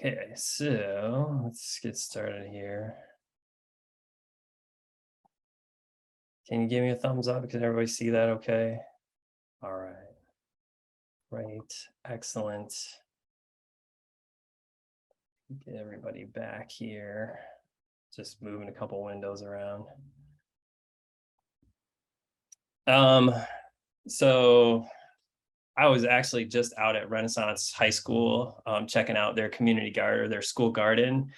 Okay, so let's get started here. Can you give me a thumbs up? Can everybody see that okay? All right. Great. Excellent. Get everybody back here. Just moving a couple windows around. So I was actually just out at Renaissance High School, checking out their community garden, their school garden,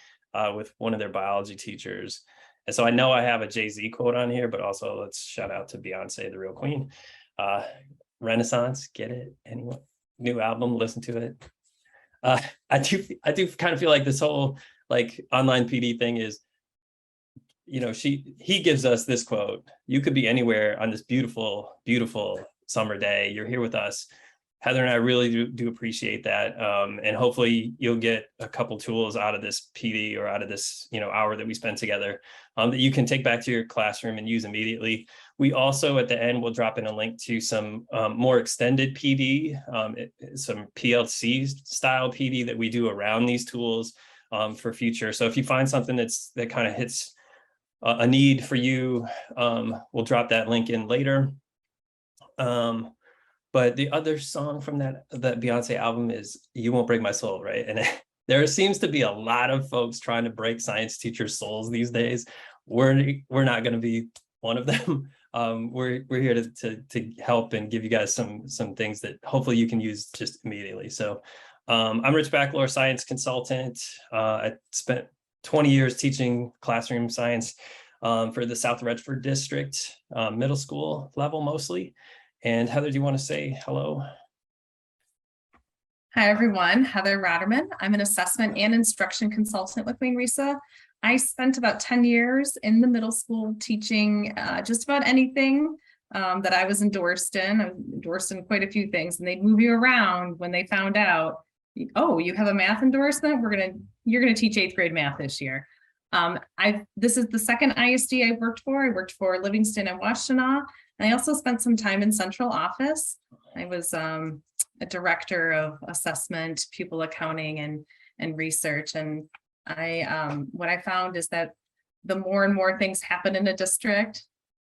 with one of their biology teachers. And so I know I have a Jay-Z quote on here, but also let's shout out to Beyonce, the real queen. Renaissance, get it? Anyone? New album, listen to it. I do kind of feel like this whole like online PD thing is, you know, he gives us this quote: "You could be anywhere on this beautiful, beautiful summer day. You're here with us." Heather and I really do appreciate that. And hopefully you'll get a couple tools out of this PD or out of this, hour that we spent together, that you can take back to your classroom and use immediately. We also at the end will drop in a link to some more extended PD, some PLC style PD that we do around these tools for future. So if you find something that kind of hits a need for you, we'll drop that link in later. But the other song from that Beyonce album is "You Won't Break My Soul," right? And there seems to be a lot of folks trying to break science teachers' souls these days. We're not going to be one of them. We're here to help and give you guys some things that hopefully you can use just immediately. So I'm Rich Backlor, science consultant. I spent 20 years teaching classroom science for the South Redford district, middle school level mostly. And Heather, do you want to say hello? Hi, everyone. Heather Ratterman. I'm an assessment and instruction consultant with Wayne Risa. I spent about 10 years in the middle school teaching just about anything that I was endorsed in. I was endorsed in quite a few things, and they'd move you around when they found out, oh, you have a math endorsement? You're gonna teach 8th grade math this year. This is the second ISD I've worked for. I worked for Livingston and Washtenaw. And I also spent some time in central office. I was a director of assessment, pupil accounting, and research. And what I found is that the more and more things happen in a district,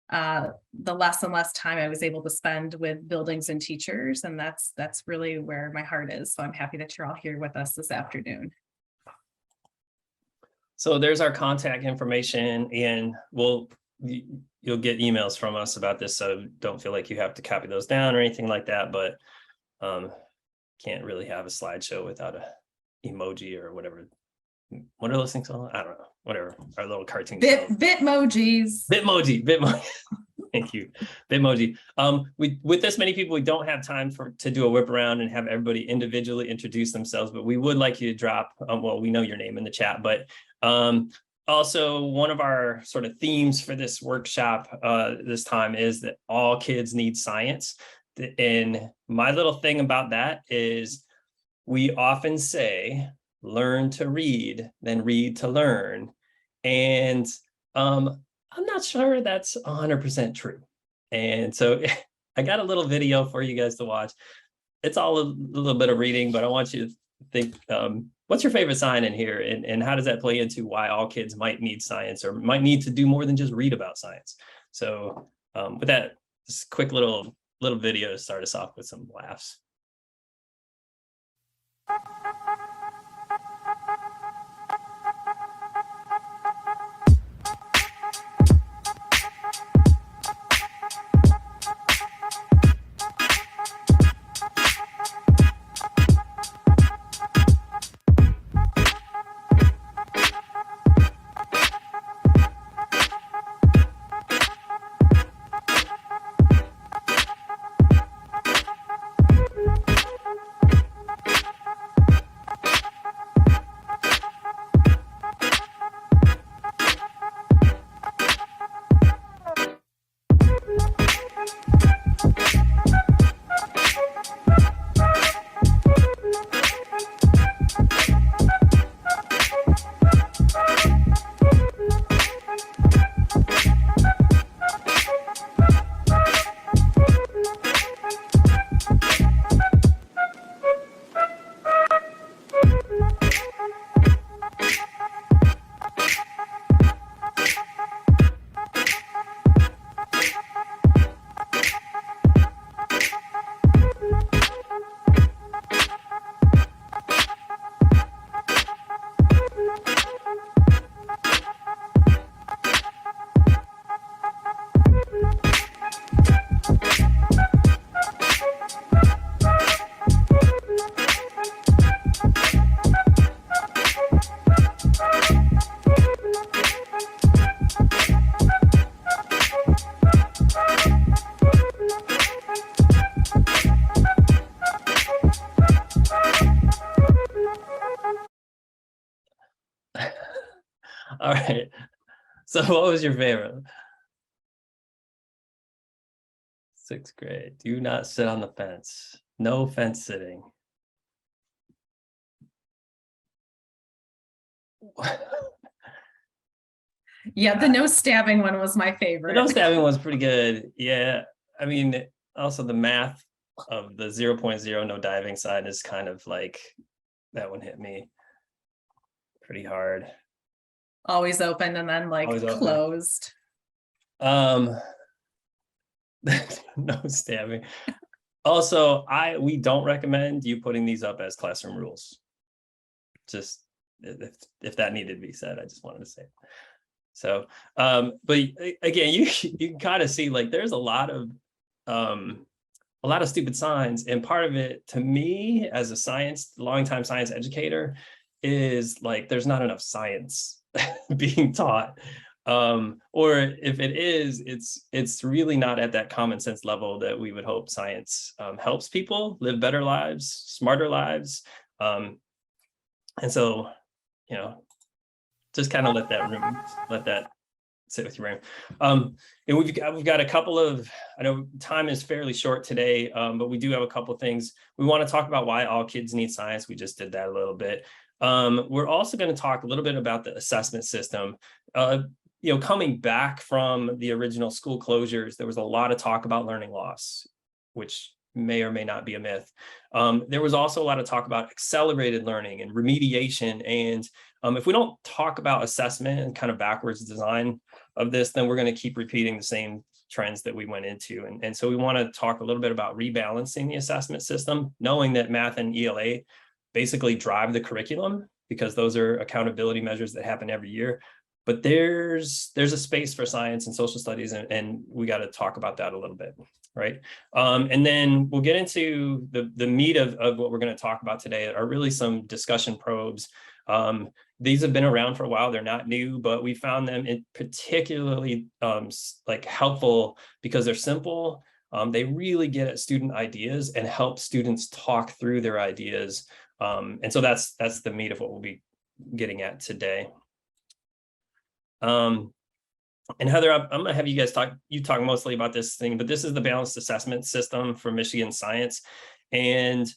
the less and less time I was able to spend with buildings and teachers. And that's really where my heart is. So I'm happy that you're all here with us this afternoon. So there's our contact information, and you'll get emails from us about this, so don't feel like you have to copy those down or anything like that, but can't really have a slideshow without a emoji or whatever. What are those things called? I don't know, whatever, our little cartoon. Bitmojis. Bitmoji. Thank you, Bitmoji. With this many people, we don't have time to do a whip around and have everybody individually introduce themselves, but we would like you to drop, well, we know your name in the chat, but also, one of our sort of themes for this workshop this time is that all kids need science. And my little thing about that is we often say, learn to read, then read to learn. And I'm not sure that's 100% true. And so I got a little video for you guys to watch. It's all a little bit of reading, but I want you to think, what's your favorite sign in here, and how does that play into why all kids might need science or might need to do more than just read about science? So with that, this quick little video to start us off with some laughs. All right. So what was your favorite? Sixth grade. Do not sit on the fence. No fence sitting. Yeah, the no stabbing one was my The favorite. no stabbing was pretty good. Yeah. I mean, also the math of the 0.0 no diving sign is kind of like, that one hit me pretty hard. Always open and then like Always open. closed. No stabbing. Also, we don't recommend you putting these up as classroom rules. Just if that needed to be said, I just wanted to say. So, but again, you can kind of see like there's a lot of stupid signs, and part of it, to me, as a longtime science educator, is like there's not enough science being taught. Or if it is, it's really not at that common sense level that we would hope science helps people live better lives, smarter lives. And so, just kind of let that sit with your brain. And we've got a couple of, I know time is fairly short today, but we do have a couple of things. We want to talk about why all kids need science. We just did that a little bit. We're also going to talk a little bit about the assessment system. Coming back from the original school closures, there was a lot of talk about learning loss, which may or may not be a myth. There was also a lot of talk about accelerated learning and remediation. And if we don't talk about assessment and kind of backwards design of this, then we're going to keep repeating the same trends that we went into. And so we want to talk a little bit about rebalancing the assessment system, knowing that math and ELA basically drive the curriculum because those are accountability measures that happen every year. But there's a space for science and social studies, and we got to talk about that a little bit, right? And then we'll get into the meat of what we're going to talk about today are really some discussion probes. These have been around for a while. They're not new, but we found them particularly helpful because they're simple. They really get at student ideas and help students talk through their ideas. And so that's the meat of what we'll be getting at today. And Heather, I'm going to have you guys talk mostly about this thing, but this is the balanced assessment system for Michigan science. And,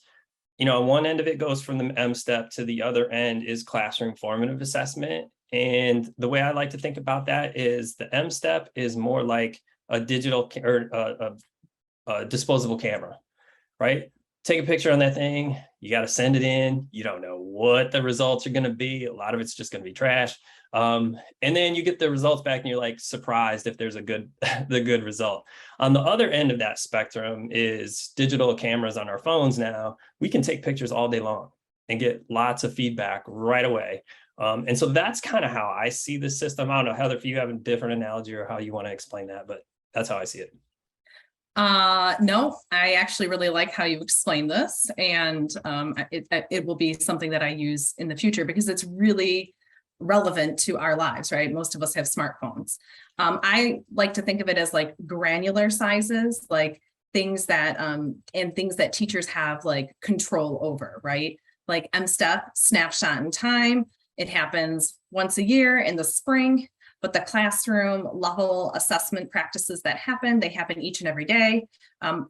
on one end of it goes from the M-STEP to the other end is classroom formative assessment. And the way I like to think about that is the M-STEP is more like a digital or a disposable camera, right? Take a picture on that thing. You got to send it in. You don't know what the results are going to be. A lot of it's just going to be trash. And then you get the results back and you're like surprised if there's the good result. On the other end of that spectrum is digital cameras on our phones now. We can take pictures all day long and get lots of feedback right away. And so that's kind of how I see the system. I don't know, Heather, if you have a different analogy or how you want to explain that, but that's how I see it. No, I actually really like how you explain this, and it will be something that I use in the future because it's really relevant to our lives, right? Most of us have smartphones. I like to think of it as like granular sizes, like things that and things that teachers have like control over, right? Like M-STEP, snapshot in time. It happens once a year in the spring. But the classroom level assessment practices that happen, they happen each and every day.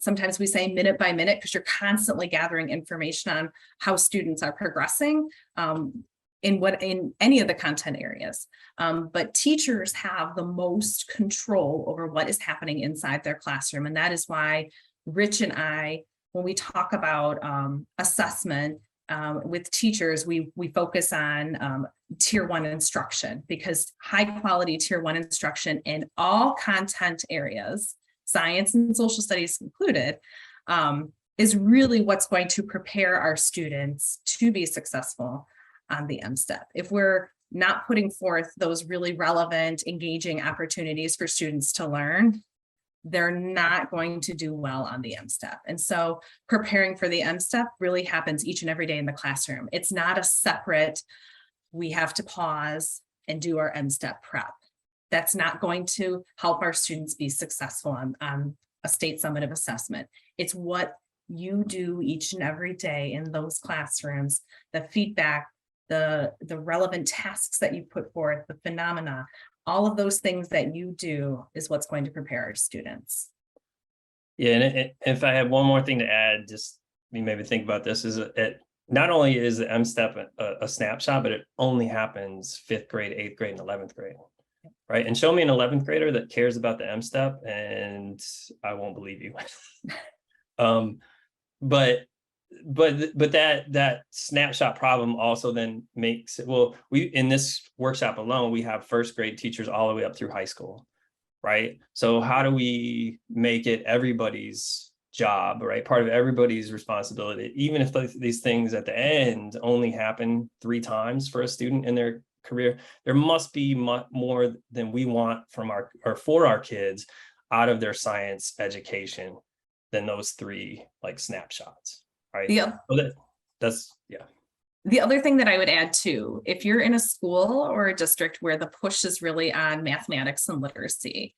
Sometimes we say minute by minute because you're constantly gathering information on how students are progressing in any of the content areas. But teachers have the most control over what is happening inside their classroom. And that is why Rich and I, when we talk about assessment, with teachers, we focus on tier 1 instruction, because high quality tier 1 instruction in all content areas, science and social studies included, is really what's going to prepare our students to be successful on the M-STEP. If we're not putting forth those really relevant, engaging opportunities for students to learn, they're not going to do well on the M-STEP. And so preparing for the M-STEP really happens each and every day in the classroom. It's not a separate, we have to pause and do our M-STEP prep. That's not going to help our students be successful on a state summative assessment. It's what you do each and every day in those classrooms, the feedback the relevant tasks that you put forth, the phenomena, all of those things that you do is what's going to prepare our students. Yeah, and if I have one more thing to add, just you maybe think about this, is it not only is the M-Step a snapshot, but it only happens 5th grade, 8th grade, and 11th grade, right? And show me an 11th grader that cares about the M-Step, and I won't believe you. But that snapshot problem also then makes it, well, we in this workshop alone, we have 1st grade teachers all the way up through high school, right? So how do we make it everybody's job, right? Part of everybody's responsibility, even if these things at the end only happen 3 times for a student in their career, there must be more than we want from our, or for our kids out of their science education than those 3 like snapshots, right? Yeah. So that's, yeah. The other thing that I would add too, if you're in a school or a district where the push is really on mathematics and literacy,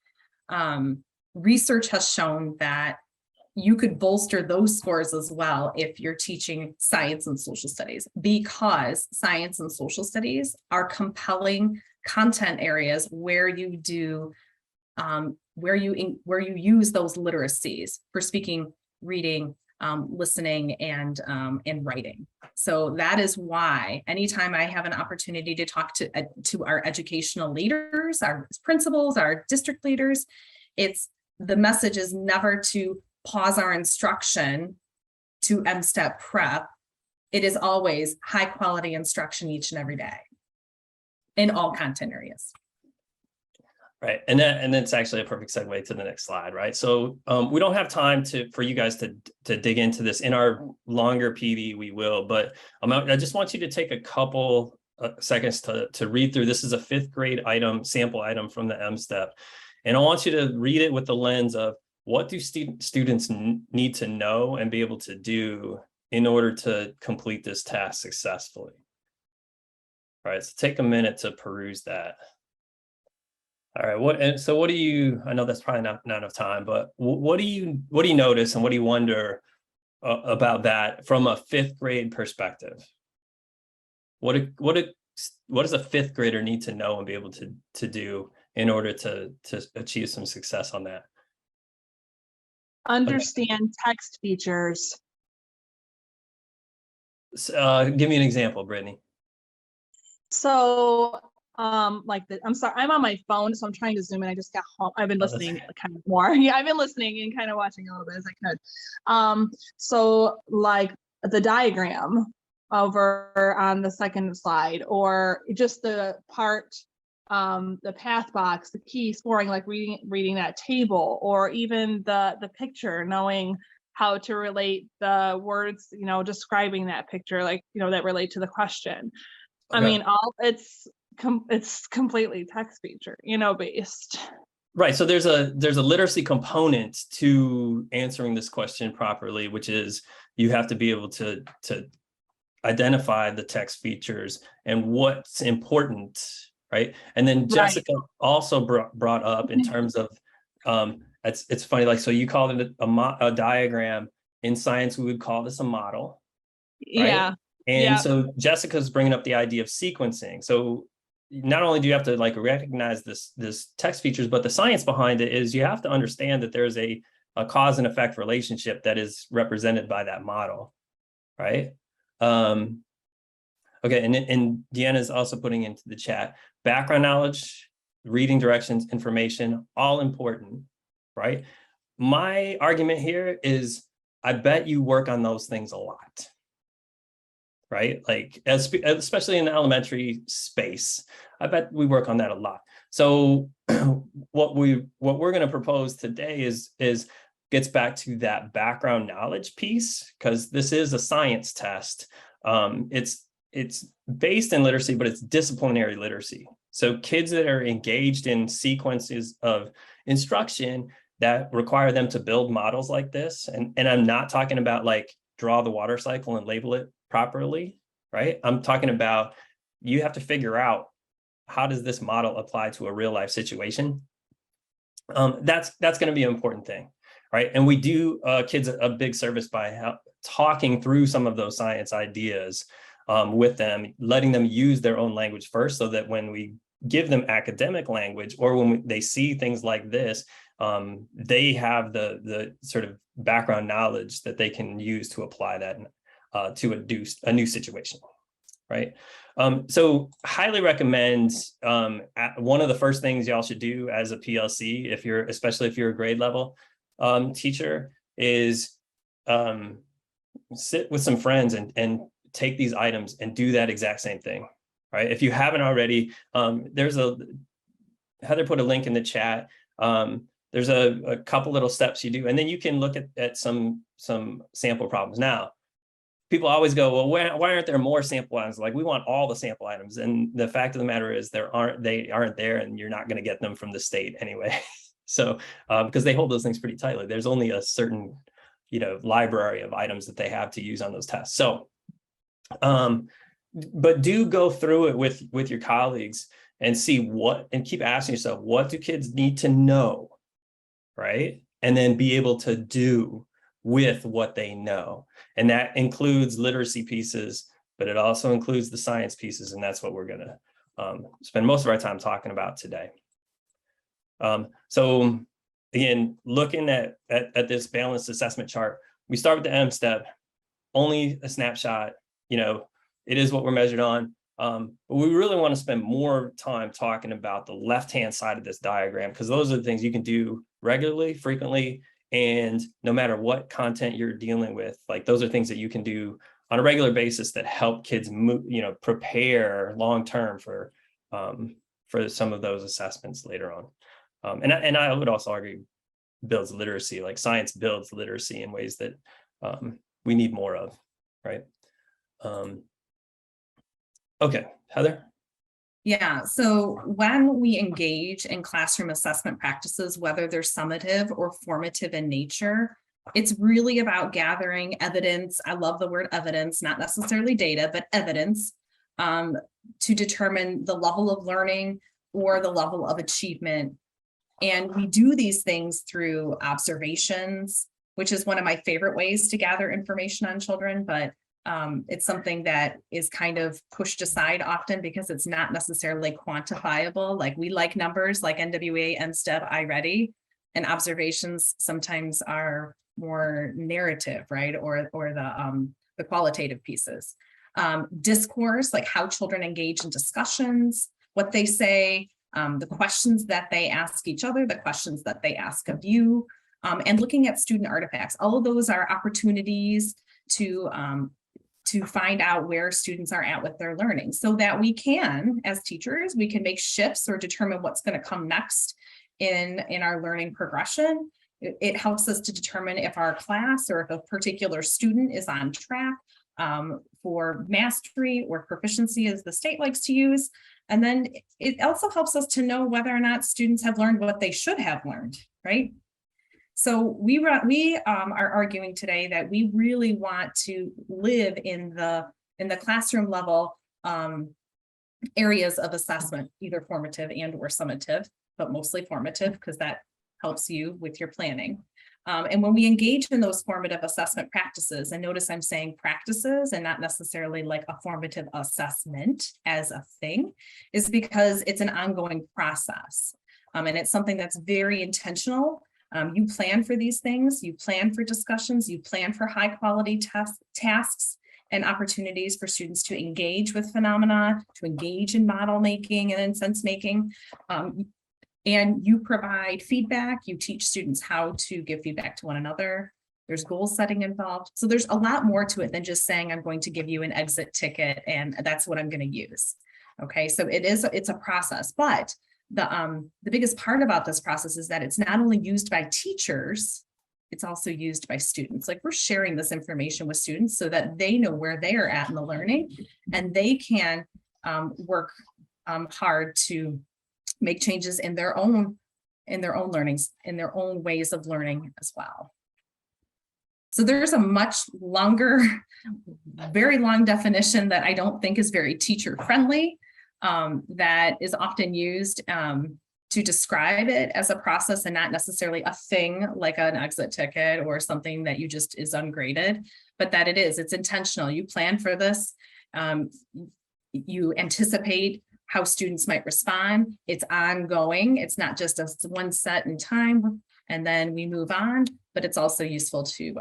research has shown that you could bolster those scores as well if you're teaching science and social studies, because science and social studies are compelling content areas where you do, where you use those literacies for speaking, reading, listening, and writing. So that is why anytime I have an opportunity to talk to our educational leaders, our principals, our district leaders, the message is never to pause our instruction to M-Step prep. It is always high quality instruction each and every day in all content areas. Right, and that's actually a perfect segue to the next slide, right? So we don't have time for you guys to dig into this. In our longer PD, we will, but I just want you to take a couple seconds to read through. This is a 5th grade sample item from the M-Step, and I want you to read it with the lens of, what do students need to know and be able to do in order to complete this task successfully? All right, so take a minute to peruse that. All right, what do you, I know that's probably not enough time, but what do you notice and what do you wonder about that from a 5th grade perspective? What does a 5th grader need to know and be able to do in order to achieve some success on that? Understand text features. Give me an example, Brittany. So I'm sorry, I'm on my phone, so I'm trying to zoom in. I just got home. I've been listening kind of more. Yeah, I've been listening and kind of watching a little bit as I could. So like the diagram over on the 2nd slide, or just the part, the path box, the key scoring, like reading that table, or even the picture, knowing how to relate the words, describing that picture, like, that relate to the question. Okay. I mean, it's completely text feature, based. Right. So there's a literacy component to answering this question properly, which is you have to be able to identify the text features and what's important, right? And then Jessica also brought up in terms of it's funny, like, so you called it a diagram. In science, we would call this a model, right? Yeah. And so Jessica's bringing up the idea of sequencing. So not only do you have to like recognize this text features, but the science behind it is you have to understand that there's a cause and effect relationship that is represented by that model, right? Okay, and Deanna's also putting into the chat, background knowledge, reading directions, information, all important, right? My argument here is I bet you work on those things a lot, right? Like, especially in the elementary space, I bet we work on that a lot. So what we're going to propose today is gets back to that background knowledge piece, because this is a science test. It's based in literacy, but it's disciplinary literacy. So kids that are engaged in sequences of instruction that require them to build models like this, and I'm not talking about like draw the water cycle and label it properly, right? I'm talking about you have to figure out, how does this model apply to a real life situation? That's going to be an important thing, right? And we do kids a big service by talking through some of those science ideas with them, letting them use their own language first, so that when we give them academic language, or when they see things like this, they have the sort of background knowledge that they can use to apply that to a new situation, right? So highly recommend, one of the first things y'all should do as a PLC, especially if you're a grade level teacher, is sit with some friends and take these items and do that exact same thing, right? If you haven't already, Heather put a link in the chat. There's a couple little steps you do, and then you can look at some sample problems. Now, people always go, well, why aren't there more sample items? Like, we want all the sample items. And the fact of the matter is they aren't there, and you're not going to get them from the state anyway. So, because they hold those things pretty tightly, there's only a certain, library of items that they have to use on those tests. So, but do go through it with your colleagues and see and keep asking yourself, what do kids need to know, right? And then be able to do with what they know. And that includes literacy pieces, but it also includes the science pieces. And that's what we're going to spend most of our time talking about today. So again, looking at this balanced assessment chart, we start with the M step, only a snapshot, it is what we're measured on. But we really want to spend more time talking about the left-hand side of this diagram, because those are the things you can do regularly, frequently, and no matter what content you're dealing with, like, those are things that you can do on a regular basis that help kids move, prepare long-term for some of those assessments later on. And I would also argue builds literacy, like science builds literacy in ways that we need more of, right? Okay, Heather? Yeah, so when we engage in classroom assessment practices, whether they're summative or formative in nature, it's really about gathering evidence. I love the word evidence, not necessarily data, but evidence, to determine the level of learning or the level of achievement. And we do these things through observations, which is one of my favorite ways to gather information on children, but it's something that is kind of pushed aside often because it's not necessarily quantifiable. Like, we like numbers like NWA, MSTEP, iReady, and observations sometimes are more narrative, right? Or the qualitative pieces. Discourse, like how children engage in discussions, what they say, the questions that they ask each other, the questions that they ask of you, and looking at student artifacts. All of those are opportunities to find out where students are at with their learning, so that we can, as teachers, we can make shifts or determine what's going to come next in our learning progression. It helps us to determine if our class or if a particular student is on track for mastery or proficiency, as the state likes to use. And then it also helps us to know whether or not students have learned what they should have learned, right? So we are arguing today that we really want to live in the classroom level areas of assessment, either formative and or summative, but mostly formative, because that helps you with your planning. And when we engage in those formative assessment practices, and notice I'm saying practices and not necessarily like a formative assessment as a thing, is because it's an ongoing process. And it's something that's very intentional. You plan for these things, you plan for discussions, you plan for high quality tasks and opportunities for students to engage with phenomena, to engage in model making and in sense making. And you provide feedback, you teach students how to give feedback to one another. There's goal setting involved. So there's a lot more to it than just saying, I'm going to give you an exit ticket and that's what I'm going to use. Okay, so it's a process, but the biggest part about this process is that it's not only used by teachers, it's also used by students. Like, we're sharing this information with students so that they know where they are at in the learning, and they can work hard to make changes in their own learnings, in their own ways of learning as well. So there's a much longer, very long definition that I don't think is very teacher friendly, that is often used to describe it as a process and not necessarily a thing like an exit ticket or something that you just is ungraded, but that it's intentional. You plan for this, You anticipate how students might respond. It's ongoing. It's not just a one set in time and then we move on, but it's also useful to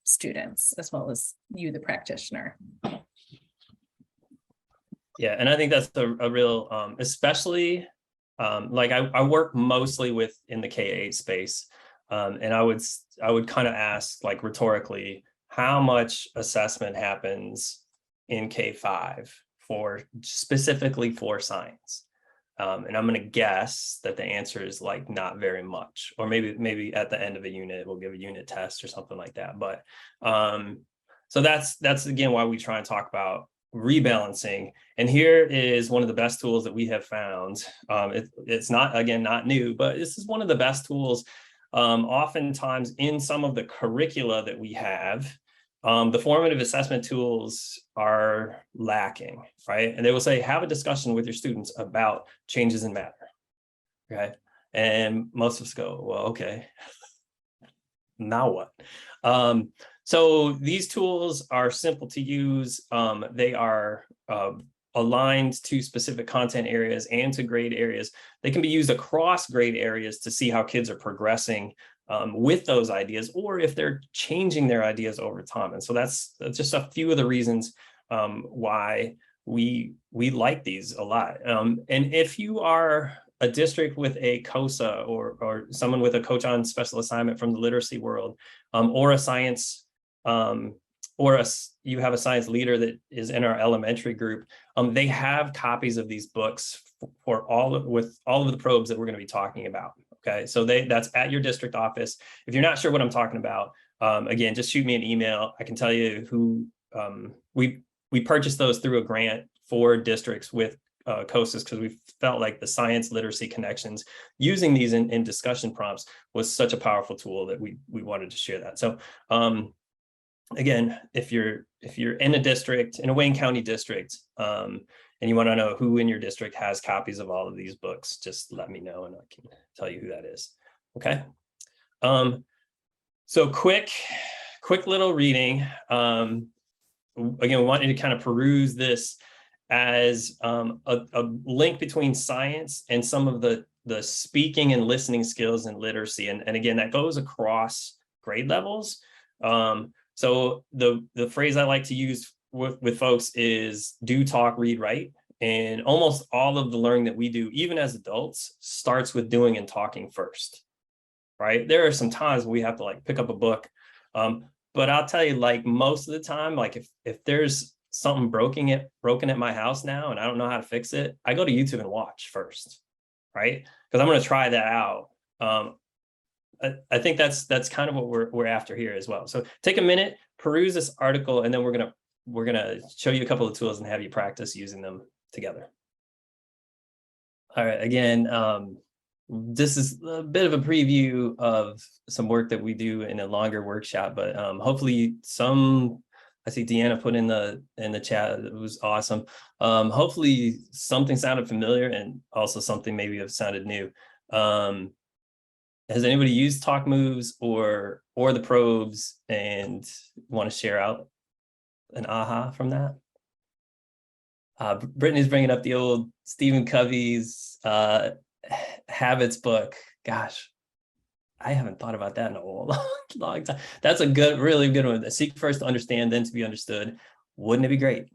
students as well as you, the practitioner. Yeah, and I think that's a real, especially like I work mostly in the K-8 space, and I would kind of ask like rhetorically, how much assessment happens in K-5 specifically for science? And I'm going to guess that the answer is like not very much, or maybe at the end of a unit we'll give a unit test or something like that. But so that's again why we try and talk about rebalancing. And here is one of the best tools that we have found. It's not, again, not new, but this is one of the best tools. Oftentimes in some of the curricula that we have, the formative assessment tools are lacking, right? And they will say, have a discussion with your students about changes in matter, okay? And most of us go, well, okay, now what? So these tools are simple to use. They are aligned to specific content areas and to grade areas. They can be used across grade areas to see how kids are progressing with those ideas, or if they're changing their ideas over time. And so that's just a few of the reasons why we like these a lot. And if you are a district with a COSA or someone with a coach on special assignment from the literacy world, or a science, you have a science leader that is in our elementary group, they have copies of these books with all of the probes that we're going to be talking about. Okay, so that's at your district office. If you're not sure what I'm talking about, again, just shoot me an email. I can tell you who we purchased those through a grant for districts with COSAs, because we felt like the science literacy connections using these in discussion prompts was such a powerful tool that we wanted to share that. So again, if you're in a Wayne County district, and you want to know who in your district has copies of all of these books, just let me know and I can tell you who that is. Okay. So quick little reading. Again, we want you to kind of peruse this as a link between science and some of the speaking and listening skills and literacy. And again, that goes across grade levels. So the phrase I like to use with folks is do, talk, read, write. And almost all of the learning that we do, even as adults, starts with doing and talking first, right? There are some times we have to like pick up a book. But I'll tell you, like most of the time, like if there's something broken at my house now and I don't know how to fix it, I go to YouTube and watch first, right? Because I'm going to try that out. I think that's kind of what we're after here as well. So take a minute, peruse this article, and then we're gonna show you a couple of tools and have you practice using them together. All right, again, this is a bit of a preview of some work that we do in a longer workshop, but hopefully I see Deanna put in the chat. It was awesome. Hopefully something sounded familiar and also something maybe have sounded new. Has anybody used Talk Moves or the probes and want to share out an aha from that? Brittany's bringing up the old Stephen Covey's Habits book. Gosh, I haven't thought about that in a long time. That's a really good one. Seek first to understand, then to be understood. Wouldn't it be great,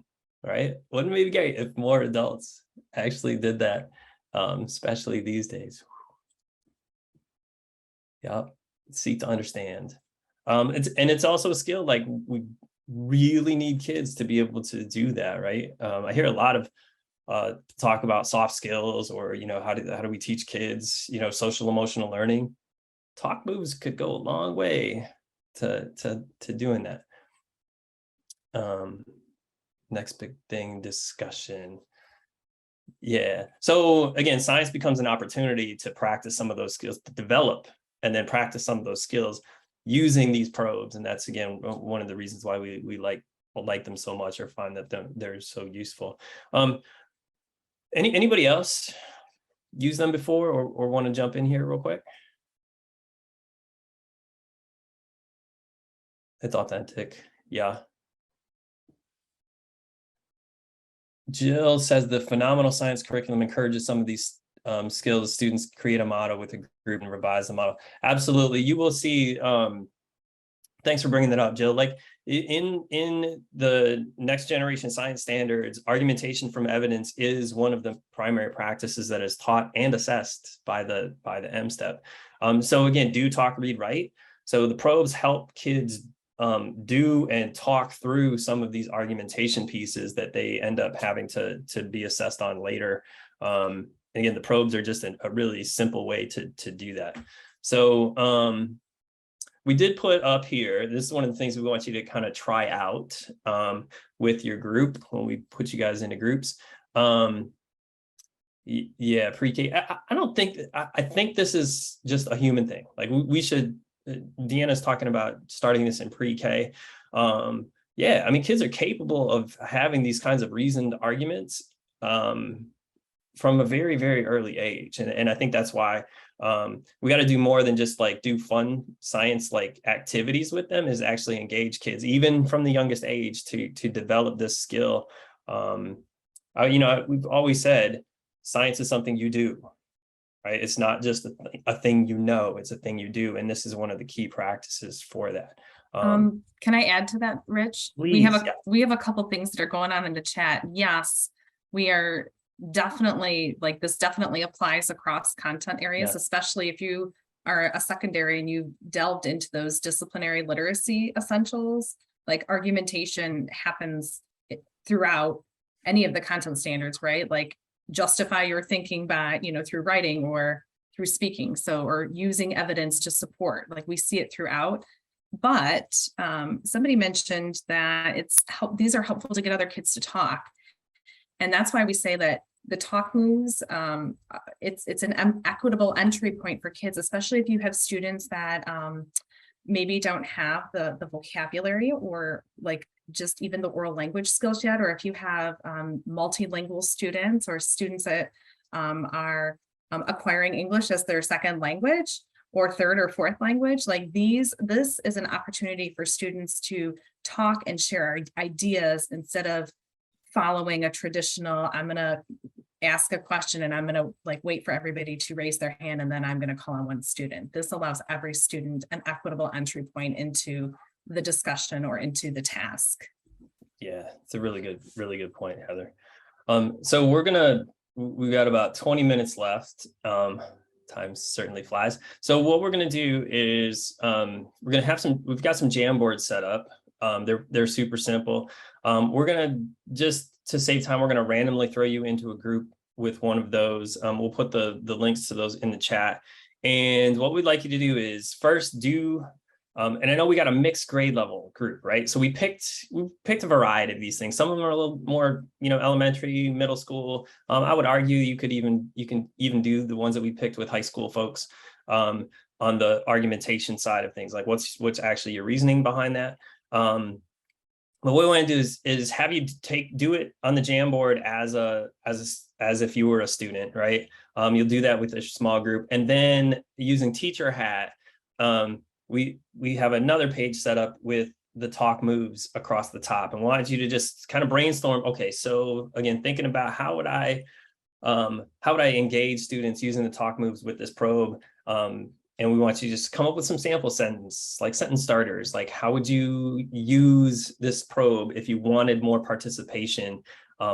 right? Wouldn't it be great if more adults actually did that, especially these days? Yep, seek to understand. It's also a skill, like we really need kids to be able to do that, right? I hear a lot of talk about soft skills, or how do we teach kids social emotional learning. Talk Moves could go a long way to doing that. Next big thing, discussion. Yeah, so again, science becomes an opportunity to practice some of those skills, to develop and then practice some of those skills using these probes. And that's, again, one of the reasons why we like them so much, or find that they're so useful. Anybody else use them before or want to jump in here real quick? It's authentic. Yeah. Jill says the phenomenal science curriculum encourages some of these skills. Students create a model with a group and revise the model. Absolutely. You will see. Thanks for bringing that up, Jill. Like in the next generation science standards, argumentation from evidence is one of the primary practices that is taught and assessed by the M step. So again, do, talk, read, write. So the probes help kids do and talk through some of these argumentation pieces that they end up having to be assessed on later. And again, the probes are just a really simple way to do that. So we did put up here, this is one of the things we want you to kind of try out with your group when we put you guys into groups. Yeah, pre-K. I don't think, I think this is just a human thing. Like we should, Deanna's talking about starting this in pre-K. Yeah, I mean, kids are capable of having these kinds of reasoned arguments from a very, very early age. And I think that's why we got to do more than just like do fun science like activities with them, is actually engage kids, even from the youngest age, to develop this skill. You know, we've always said science is something you do, right? It's not just a thing you know, it's a thing you do. And this is one of the key practices for that. Can I add to that, Rich? Please, we have a couple things that are going on in the chat. Yes, we are definitely, like, this definitely applies across content areas, especially if you are a secondary and you delved into those disciplinary literacy essentials. Like argumentation happens throughout any of the content standards, right? Like justify your thinking by, you know, through writing or through speaking. So, or using evidence to support, like we see it throughout. But somebody mentioned that these are helpful to get other kids to talk. And that's why we say that the talk moves, it's an equitable entry point for kids, especially if you have students that maybe don't have the vocabulary or like just even the oral language skills yet, or if you have multilingual students or students that are acquiring English as their second language or third or fourth language, like this is an opportunity for students to talk and share ideas instead of following a traditional, I'm gonna ask a question and I'm gonna like wait for everybody to raise their hand and then I'm gonna call on one student. This allows every student an equitable entry point into the discussion or into the task. Yeah, it's a really good point, Heather. So we've got about 20 minutes left. Time certainly flies. So what we're gonna do is we're gonna have we've got some Jamboards set up. They're super simple. We're gonna, just to save time, we're gonna randomly throw you into a group with one of those. We'll put the links to those in the chat. And what we'd like you to do is first do, and I know we got a mixed grade level group, right? So we picked a variety of these things. Some of them are a little more, you know, elementary, middle school. I would argue you can even do the ones that we picked with high school folks on the argumentation side of things, like what's actually your reasoning behind that. But what we want to do is have you do it on the Jamboard as if you were a student, right? You'll do that with a small group, and then using Teacher Hat, we have another page set up with the talk moves across the top, and wanted you to just kind of brainstorm. Okay, so again, thinking about how would I engage students using the talk moves with this probe. And we want you to just come up with some sample sentence starters, like how would you use this probe if you wanted more participation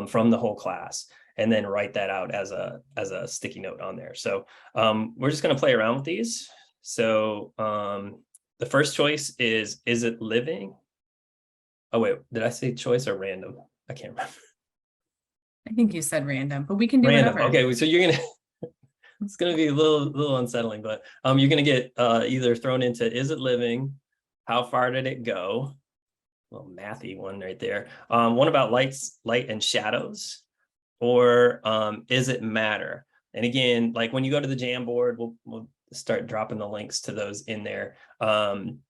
from the whole class, and then write that out as a sticky note on there. So we're just going to play around with these. So the first choice is it living? Oh wait, did I say choice or random? I can't remember. I think you said random, but we can do random. whatever. Okay, so you're gonna. It's going to be a little unsettling, but you're going to get either thrown into, is it living? How far did it go? Little mathy one right there. One about light and shadows, or is it matter? And again, like when you go to the Jamboard, we'll start dropping the links to those in there. When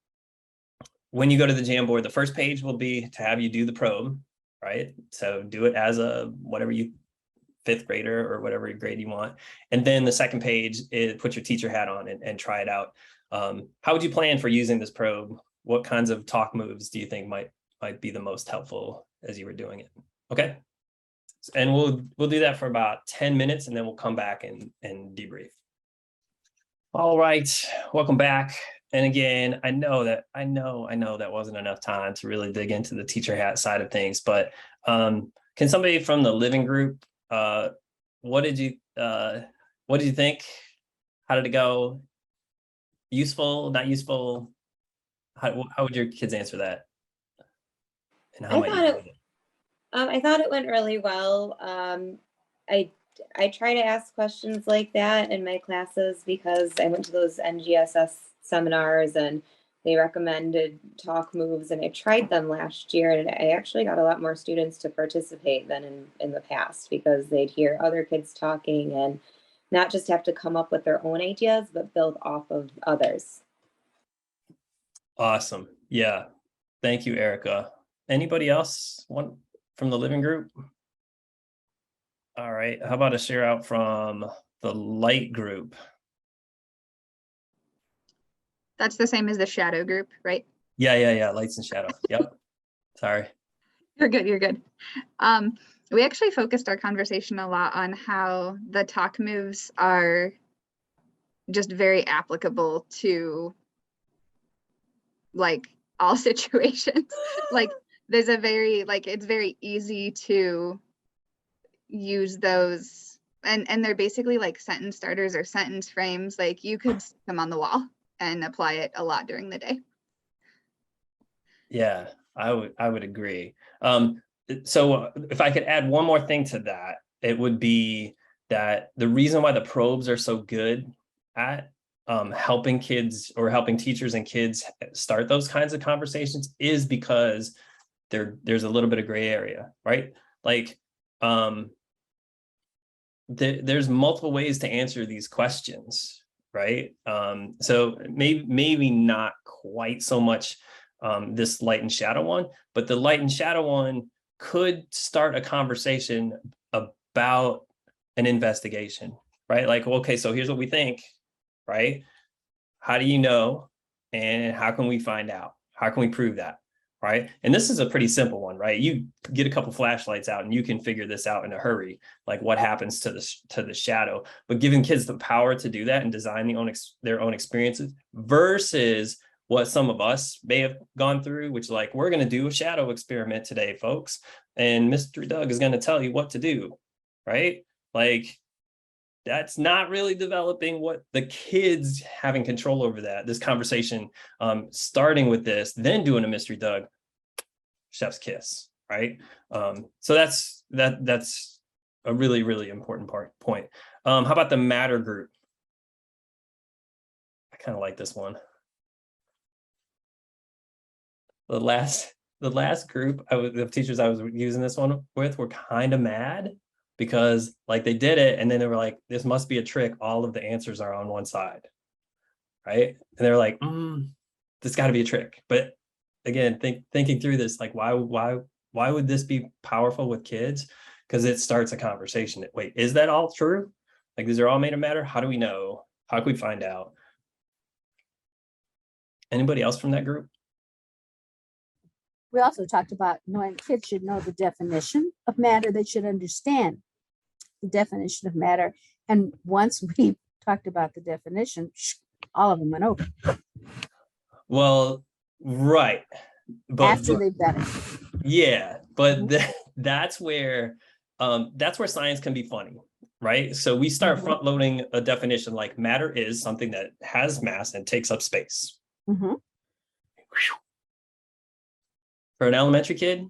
you go to the Jamboard, the first page will be to have you do the probe, right? So do it as a whatever you fifth grader or whatever grade you want. And then the second page is put your teacher hat on and try it out. How would you plan for using this probe? What kinds of talk moves do you think might be the most helpful as you were doing it? Okay. And we'll do that for about 10 minutes and then we'll come back and debrief. All right, welcome back. And again, I know that wasn't enough time to really dig into the teacher hat side of things, but can somebody from the living group, what did you think? How did it go? Useful, not useful? How would your kids answer that? And how I thought it went really well. I try to ask questions like that in my classes because I went to those NGSS seminars and they recommended talk moves, and I tried them last year, and I actually got a lot more students to participate than in the past because they'd hear other kids talking and not just have to come up with their own ideas, but build off of others. Awesome. Yeah. Thank you, Erica. Anybody else want from the living group? All right. How about a share out from the light group? That's the same as the shadow group, right? Yeah. Lights and shadow. Yep. Sorry. You're good. We actually focused our conversation a lot on how the talk moves are just very applicable to like all situations. Like there's it's very easy to use those, and they're basically like sentence starters or sentence frames. Like you could stick them on the wall and apply it a lot during the day. Yeah, I would agree. So if I could add one more thing to that, it would be that the reason why the probes are so good at helping kids or helping teachers and kids start those kinds of conversations is because there's a little bit of gray area, right? Like there's multiple ways to answer these questions, right? So maybe not quite so much this light and shadow one, but the light and shadow one could start a conversation about an investigation, right? Like, okay, so here's what we think, right? How do you know? And how can we find out? How can we prove that? Right. And this is a pretty simple one, right? You get a couple flashlights out and you can figure this out in a hurry, like what happens to the shadow. But giving kids the power to do that and design their own experiences versus what some of us may have gone through, which like, we're going to do a shadow experiment today, folks. And Mr. Doug is going to tell you what to do, right? Like, that's not really developing what the kids having control over this conversation, starting with this, then doing a mystery Doug, chef's kiss, right? So that's a really, really important point. How about the matter group? I kind of like this one. The last group of teachers I was using this one with were kind of mad because like they did it and then they were like, this must be a trick. All of the answers are on one side, right? And they're like, this got to be a trick. But again, thinking through this, like why would this be powerful with kids? Because it starts a conversation. Wait, is that all true? Like these are all made of matter? How do we know? How can we find out? Anybody else from that group? We also talked about knowing kids should know the definition of matter. They should understand the definition of matter. And once we talked about the definition, all of them went over. Well, right. But after they've done it. Yeah, but that's where science can be funny, right? So we start front loading a definition like matter is something that has mass and takes up space. For an elementary kid,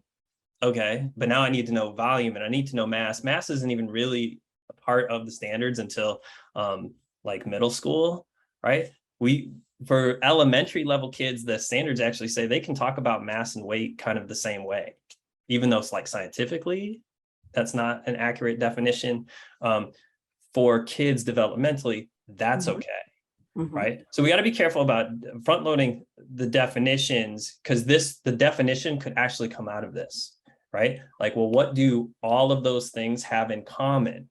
okay, but now I need to know volume and I need to know mass. Mass isn't even really a part of the standards until like middle school, right? For elementary level kids, the standards actually say they can talk about mass and weight kind of the same way, even though it's like scientifically, that's not an accurate definition. For kids developmentally, that's okay. Right. So we got to be careful about front loading the definitions because the definition could actually come out of this. Right. Like, well, what do all of those things have in common?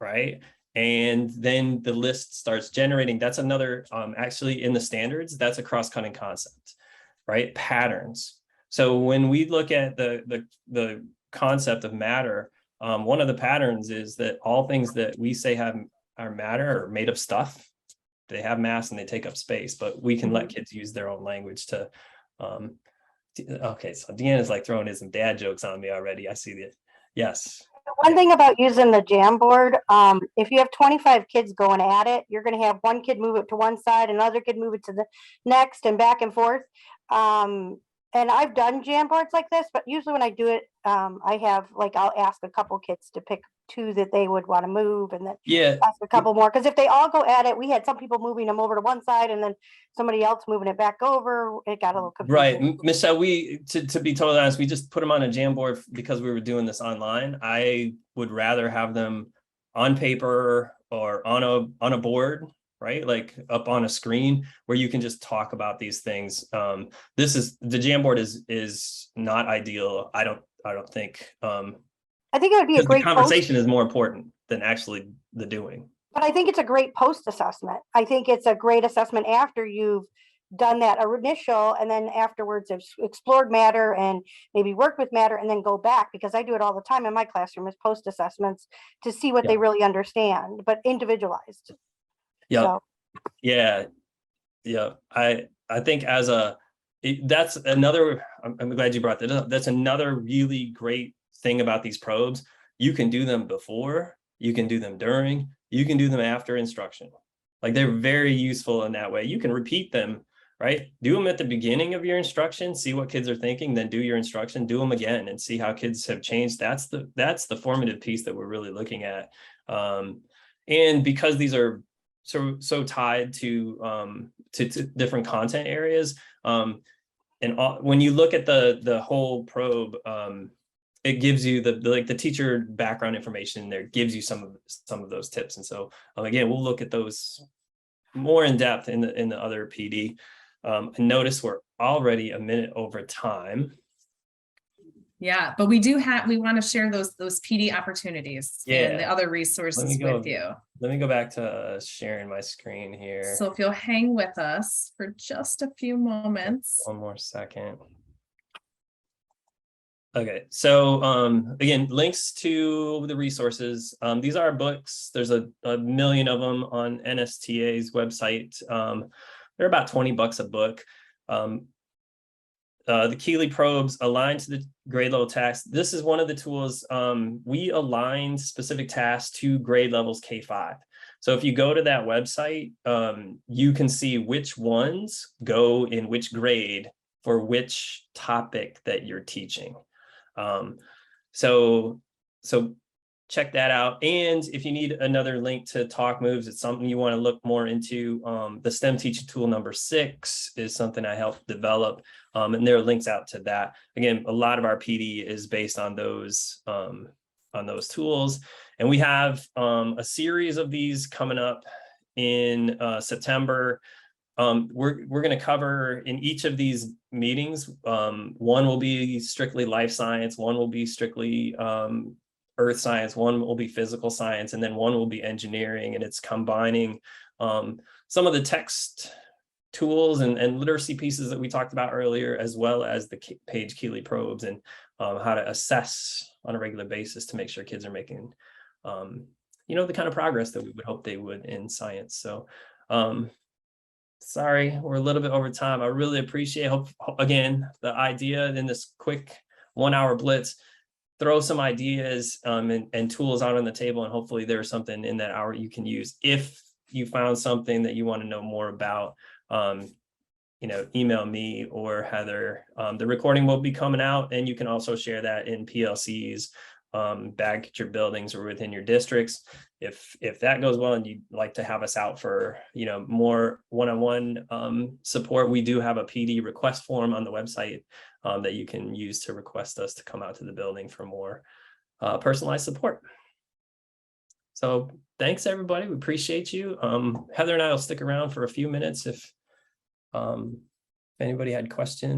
Right. And then the list starts generating. That's another actually in the standards. That's a cross-cutting concept. Right. Patterns. So when we look at the concept of matter, one of the patterns is that all things that we say are matter are made of stuff. They have mass and they take up space, but we can let kids use their own language to, okay, so Deanna's like throwing in some dad jokes on me already. I see that. Yes. One thing about using the Jamboard, if you have 25 kids going at it, you're going to have one kid move it to one side, another kid move it to the next, and back and forth. And I've done Jamboards like this, but usually when I do it, I have like, I'll ask a couple kids to pick 2 that they would want to move, and then ask a couple more. Because if they all go at it, we had some people moving them over to one side and then somebody else moving it back over. It got a little confusing. Right, Michelle, to be totally honest, we just put them on a Jamboard because we were doing this online. I would rather have them on paper or on a board, right? Like up on a screen where you can just talk about these things. The Jamboard is not ideal. I don't think. I think it would be a great the conversation is more important than actually the doing. But I think it's a great post assessment. I think it's a great assessment after you've done that initial, and then afterwards have explored matter and maybe worked with matter, and then go back, because I do it all the time in my classroom as post assessments to see what they really understand, but individualized. Yeah. So. Yeah. I think that's another, I'm glad you brought that up. That's another really great thing about these probes. You can do them before, you can do them during, you can do them after instruction. Like they're very useful in that way. You can repeat them, right? Do them at the beginning of your instruction, see what kids are thinking, then do your instruction, do them again and see how kids have changed. That's the formative piece that we're really looking at. And because these are so tied to different content areas, when you look at the whole probe, it gives you the teacher background information there, gives you some of those tips. And so again, we'll look at those more in depth in the other PD. And notice we're already a minute over time. Yeah, but we want to share those PD opportunities and the other resources with you. Let me go back to sharing my screen here. So if you'll hang with us for just a few moments. One more second. Okay, so again, links to the resources. These are books. There's a million of them on NSTA's website. They're about $20 a book. The Keeley probes align to the grade level tasks. This is one of the tools. We align specific tasks to grade levels K-5. So if you go to that website, you can see which ones go in which grade for which topic that you're teaching. So check that out. And if you need another link to Talk Moves, it's something you want to look more into. The STEM teaching tool number 6 is something I helped develop. And there are links out to that. Again, a lot of our PD is based on those tools. And we have a series of these coming up in September. We're going to cover in each of these meetings. One will be strictly life science, one will be strictly earth science, one will be physical science, and then one will be engineering. And it's combining some of the text tools and literacy pieces that we talked about earlier, as well as the Page Keeley probes and how to assess on a regular basis to make sure kids are making, the kind of progress that we would hope they would in science. So, sorry, we're a little bit over time. I really appreciate, again, the idea in this quick 1-hour blitz, throw some ideas and tools out on the table, and hopefully there's something in that hour you can use. If you found something that you want to know more about, email me or Heather. The recording will be coming out, and you can also share that in PLCs back at your buildings or within your districts. If that goes well and you'd like to have us out for more one-on-one support, we do have a PD request form on the website that you can use to request us to come out to the building for more personalized support. So thanks everybody, we appreciate you. Heather and I will stick around for a few minutes if anybody had questions.